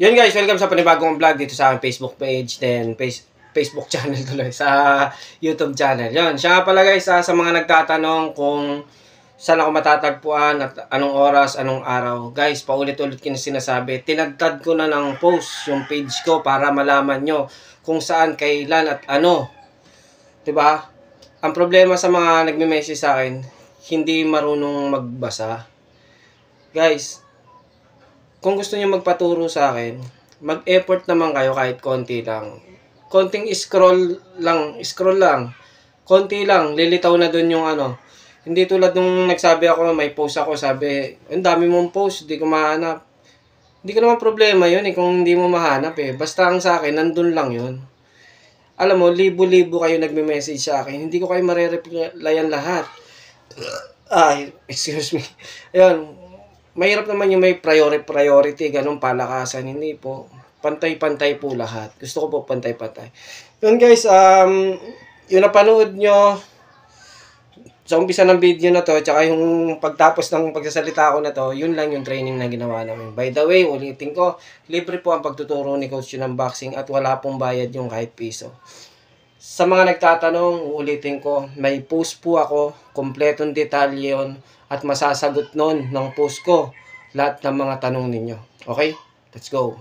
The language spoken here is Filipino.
Yun guys, welcome sa panibagong vlog dito sa aking Facebook page, then Facebook channel tuloy, sa YouTube channel. Yun, siya nga pala guys, sa mga nagtatanong kung saan ako matatagpuan at anong oras, anong araw. Guys, paulit-ulit ko na sinasabi, tinagtad ko na ng post yung page ko para malaman nyo kung saan, kailan at ano. Diba? Ang problema sa mga nagme-message sa akin, hindi marunong magbasa. Guys, kung gusto niyo magpaturo sa akin, mag-effort naman kayo kahit konti lang. Konting scroll lang. Konti lang, lilitaw na dun yung ano. Hindi tulad nung nagsabi ako, may post ako, sabi, ang dami mong post, hindi ko mahanap. Hindi ko naman problema yun kung hindi mo mahanap Basta ang sa akin, nandun lang yun. Alam mo, libo-libo kayo nagme-message sa akin, hindi ko kayo marereplyan lahat. Ay, excuse me. Ayun. Mahirap naman yung may priority, ganun palakasan. Hindi po. Pantay-pantay po lahat. Gusto ko po pantay-pantay. Yun guys, yung napanood nyo sa umpisa ng video na to, tsaka yung pagtapos ng pagsasalita ko na to, yun lang yung training na ginawa namin. By the way, ulitin ko, libre po ang pagtuturo ni Coach ng boxing at wala pong bayad yung kahit piso. Sa mga nagtatanong, ulitin ko, may post po ako, kompletong detalye yun, at masasagot nun ng post ko lahat ng mga tanong ninyo. Okay? Let's go.